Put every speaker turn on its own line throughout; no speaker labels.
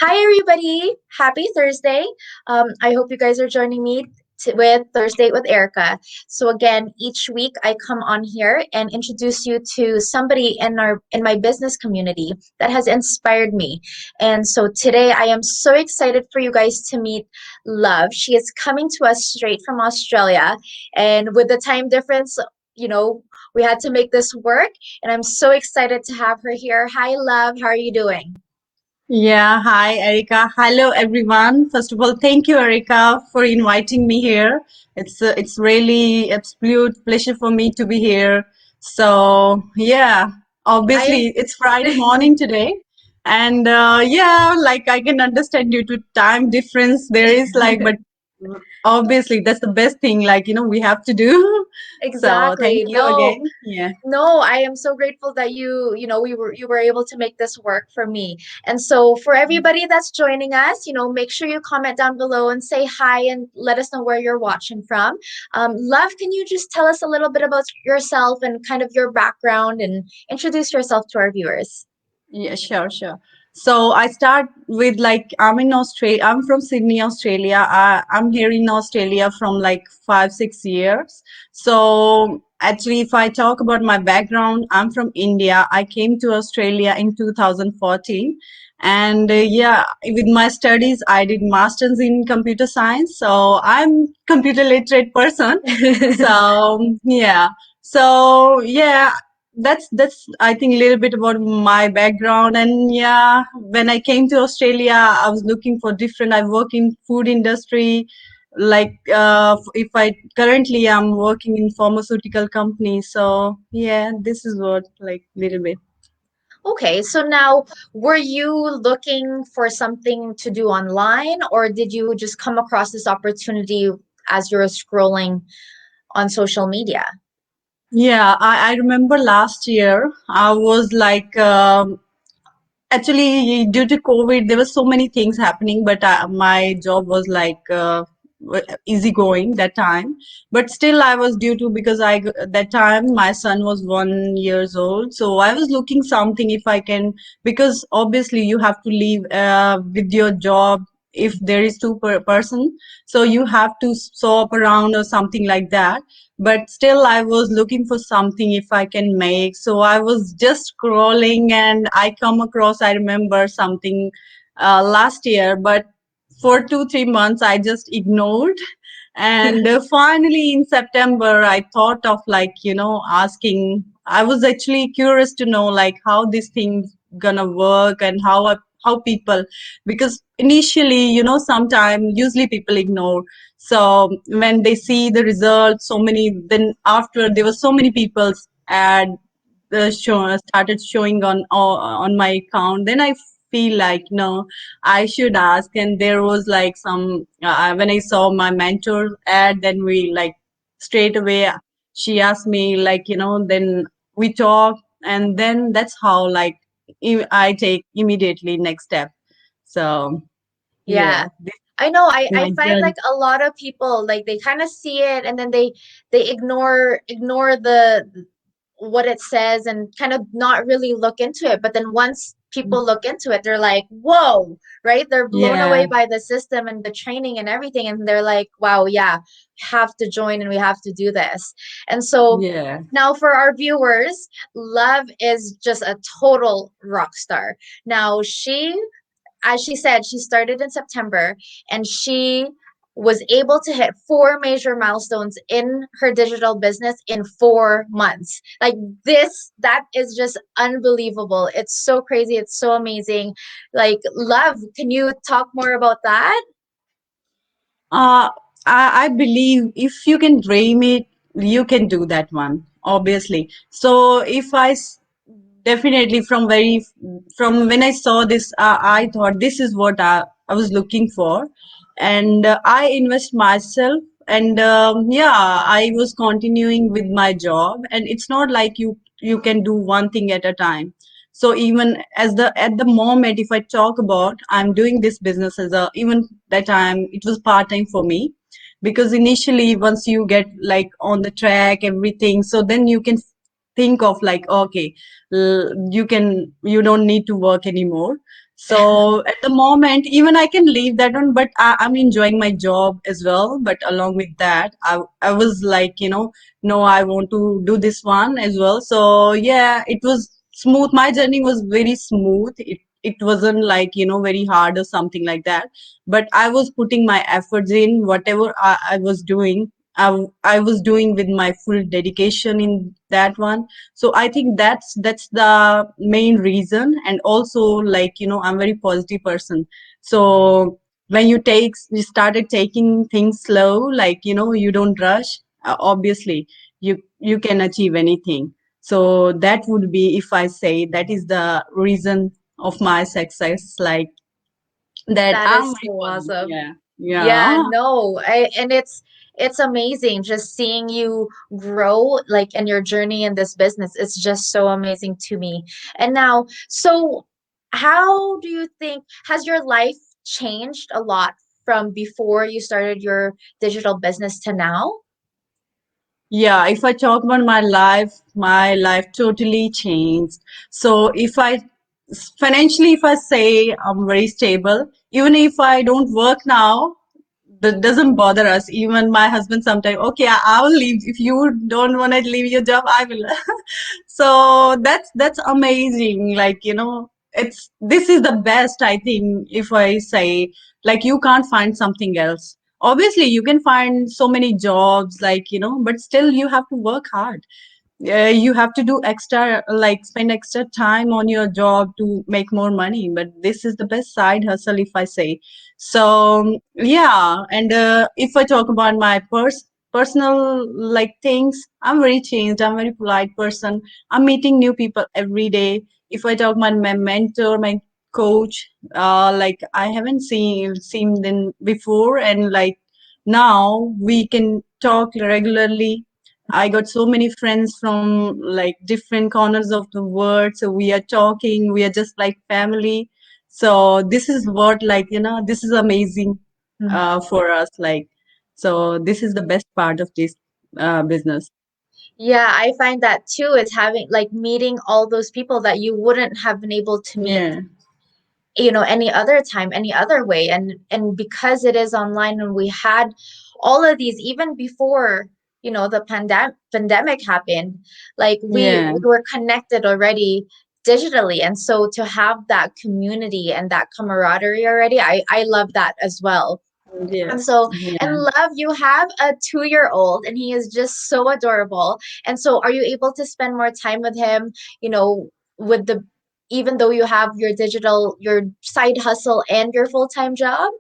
Hi, everybody. Happy Thursday. I hope you guys are joining me with Thursdate with Erica. So again, each week I come on here and introduce you to somebody in my business community that has inspired me. And so today I am so excited for you guys to meet Love. She is coming to us straight from Australia, and with the time difference, we had to make this work, and I'm so excited to have her here. Hi, Love. How are you doing?
Yeah, hi Erica. Hello everyone. First of all, thank you Erica for inviting me here. It's really absolute pleasure for me to be here. So, yeah,
I am
obviously it's Friday morning today. And yeah, like I can understand due to time difference there is like but obviously that's the best thing we have to do. So, thank
exactly.
you
No,
again. Yeah.
no, I am so grateful that you were able to make this work for me. And so for everybody that's joining us, make sure you comment down below and say hi and let us know where you're watching from. Love, can you just tell us a little bit about yourself and kind of your background and introduce yourself to our viewers?
Yeah, sure, sure. So I start with like I'm in Australia. I'm from Sydney, Australia. I'm here in Australia from like 5, 6 years. So actually, if I talk about my background, I'm from India. I came to Australia in 2014, and yeah, with my studies, I did masters in computer science. So I'm computer literate person. So yeah. So yeah, that's I think a little bit about my background. And yeah, when I came to Australia, I was looking for different. I work in food industry. Like if I currently I'm working in pharmaceutical company. So yeah, this is what like little bit.
Okay, so now were you looking for something to do online, or did you just come across this opportunity as you're scrolling on social media?
Yeah, I remember last year I was like actually, due to COVID, there were so many things happening, but my job was like easygoing that time. But still, I was due to because that time my son was 1 years old, so I was looking something if I can because obviously you have to leave with your job if there is two person, so you have to swap around or something like that, but still I was looking for something if I can make. So I was just scrolling and I come across, I remember something last year, but for 2, 3 months I just ignored. And finally in September, I thought of asking. I was actually curious to know like how this thing's gonna work and how people, because initially, sometimes usually people ignore. So when they see the results, so many, then after there were so many people's ad started showing on my account. Then I feel like no, I should ask. And there was like some when I saw my mentor ad, then we like straight away she asked me then we talk, and then that's how like I take immediately next step. So
Yeah.
yeah, this
I know.
is
I
my
find
journey.
like a lot of people like they kind of see it and then they ignore the what it says and kind of not really look into it. But then once people look into it, they're like, whoa, right? They're blown away
Yeah,
by the system and the training and everything. And they're like, wow, yeah, have to join and we have to do this. And so
yeah.
now for our viewers, Love is just a total rock star. Now as she said, she started in September and she was able to hit four major milestones in her digital business in 4 months. Like that is just unbelievable. It's so crazy. It's so amazing. Like, Love, can you talk more about that?
Uh, I believe if you can dream it, you can do that one, obviously. So if definitely from when I saw this, I thought this is what I was looking for. And I invest myself. And yeah, I was continuing with my job. And it's not like you can do one thing at a time. So even at the moment, if I talk about, I'm doing this business as a even that time it was part time for me, because initially once you get like on the track everything, so then you can think of like okay, you don't need to work anymore. So at the moment, even I can leave that one, but I'm enjoying my job as well. But along with that, I was like, no, I want to do this one as well. So yeah, it was smooth. My journey was very smooth. It wasn't like, very hard or something like that. But I was putting my efforts in whatever I was doing. I was doing with my full dedication in that one. So I think that's the main reason. And also, like, I'm very positive person. So when you started taking things slow, like, you don't rush, obviously you can achieve anything. So that would be, if I say, that is the reason of my success, like, that
That
I'm
is
very
so
positive.
awesome.
Yeah,
Yeah,
yeah.
no, and it's amazing just seeing you grow like in your journey in this business. It's just so amazing to me. And now, so how do you think has your life changed a lot from before you started your digital business to now?
Yeah, if I talk about my life totally changed. So if I financially, if I say I'm very stable, even if I don't work now, that doesn't bother us. Even my husband sometimes, okay, I will leave. If you don't want to leave your job, I will. So that's amazing. Like, it's this is the best, I think, if I say, like, you can't find something else. Obviously, you can find so many jobs, like, but still you have to work hard. You have to do extra, like, spend extra time on your job to make more money. But this is the best side hustle, if I say. So yeah. And if I talk about my personal, like, things, I'm very changed. I'm very polite person. I'm meeting new people every day. If I talk about my mentor, my coach, like, I haven't seen them before, and like, now we can talk regularly. I got so many friends from, like, different corners of the world. So we are talking, we are just like family. So this is what, like, this is amazing for us. Like, so this is the best part of this business.
Yeah, I find that too is having like meeting all those people that you wouldn't have been able to meet,
Yeah,
any other time, any other way. And because it is online and we had all of these even before, the pandemic happened, like we
yeah,
were connected already digitally. And so to have that community and that camaraderie already, I love that as well.
yeah,
And so, and
yeah.
love, you have a 2-year-old and he is just so adorable. And so, are you able to spend more time with him, with even though you have your side hustle and your full-time job?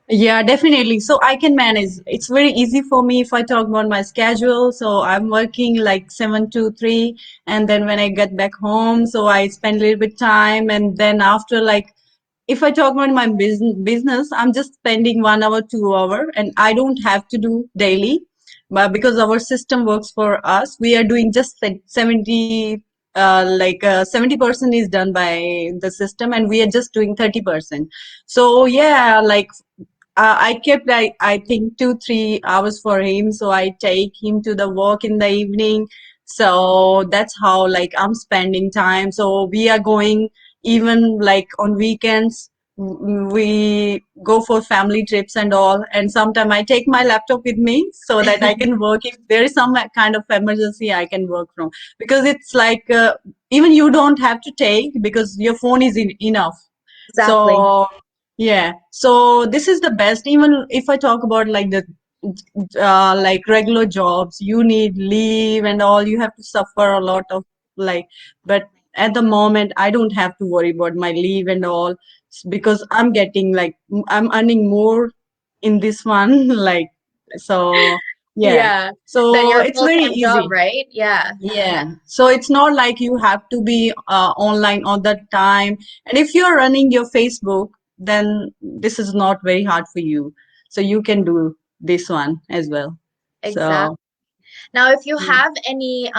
Yeah, definitely. So I can manage. It's very easy for me if I talk about my schedule. So I'm working like 7 to 3, and then when I get back home, so I spend a little bit time, and then after, like, if I talk about my business, I'm just spending 1 hour, 2 hour, and I don't have to do daily, but because our system works for us, we are doing just like 70% is done by the system, and we are just doing 30%. So yeah, like, I kept, I think, 2 3 hours for him. So I take him to the walk in the evening. So that's how, like, I'm spending time. So we are going, even like on weekends, we go for family trips and all. And sometimes I take my laptop with me so that I can work. If there is some kind of emergency, I can work from, because it's like, even you don't have to take, because your phone is enough.
Exactly.
So yeah, so this is the best. Even if I talk about, like, the like regular jobs, you need leave and all. You have to suffer a lot of, like, but at the moment, I don't have to worry about my leave and all, because I'm getting, like, I'm earning more in this one, like, so yeah.
Yeah. Then
So
your
it's very
full-time job,
easy.
right? Yeah.
Yeah, so it's not like you have to be online all the time. And if you're running your Facebook, then this is not very hard for you. So you can do this one as well.
Exactly.
So
Now, if you
mm,
have any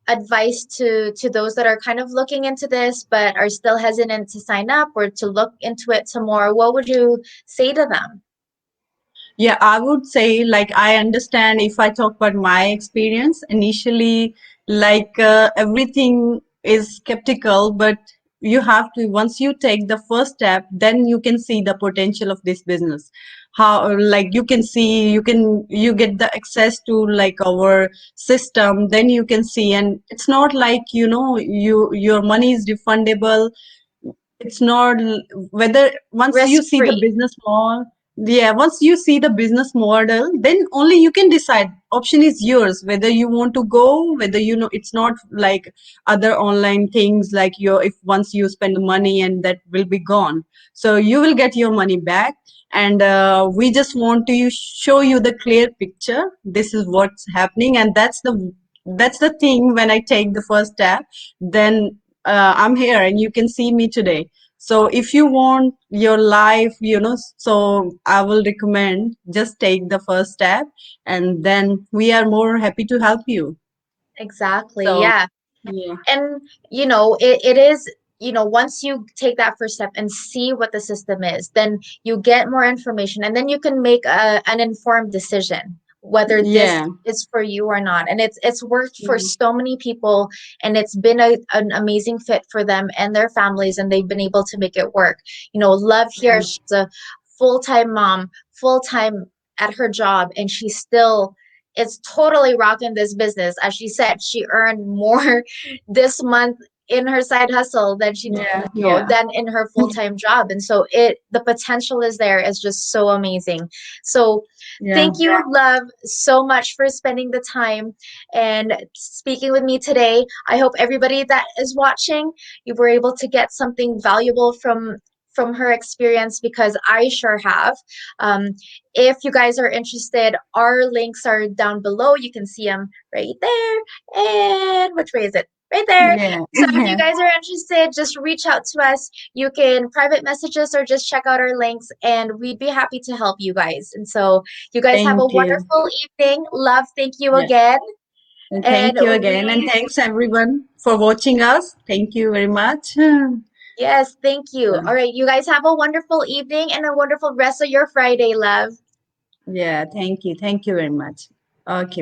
advice to those that are kind of looking into this but are still hesitant to sign up or to look into it some more, what would you say to them?
yeah, I would say, like, I understand. If I talk about my experience initially, like, everything is skeptical, but you have to, once you take the first step, then you can see the potential of this business. How, like, you can see, you get the access to like our system, then you can see. And it's not like, your money is refundable. It's not whether, once you
Risk
see the
free.
business model, yeah, once you see the business model, then only you can decide. Option is yours, whether you want to go, whether, it's not like other online things, like your, if once you spend the money and that will be gone, so you will get your money back. And we just want to show you the clear picture. This is what's happening, and that's the thing. When I take the first step, then I'm here and you can see me today. So if you want your life, so I will recommend just take the first step, and then we are more happy to help you.
Exactly.
So
Yeah.
yeah,
And it is, once you take that first step and see what the system is, then you get more information and then you can make an informed decision whether this
yeah,
is for you or not. And it's worked for
yeah,
so many people, and it's been an amazing fit for them and their families, and they've been able to make it work. Love here,
yeah,
she's a full-time mom, full-time at her job, and she still is totally rocking this business. As she said, she earned more this month in her side hustle than
yeah, yeah,
than in her full-time job. And so the potential is there, is just so amazing. So
yeah.
thank you, love, so much for spending the time and speaking with me today. I hope everybody that is watching, you were able to get something valuable from her experience, because I sure have. um, if you guys are interested, our links are down below. You can see them right there. And which way is it? Right there.
Yeah.
So if you guys are interested, just reach out to us. You can private message us or just check out our links, and we'd be happy to help you guys. And so you guys have a
Thank you.
wonderful evening. Love, thank you
Yeah.
again.
And
And
thank you again. And
we,
thanks everyone for watching us. Thank you very much.
yes, thank you.
Yeah.
All right, you guys have a wonderful evening and a wonderful rest of your Friday, love.
Yeah. Thank you. Thank you very much. Okay.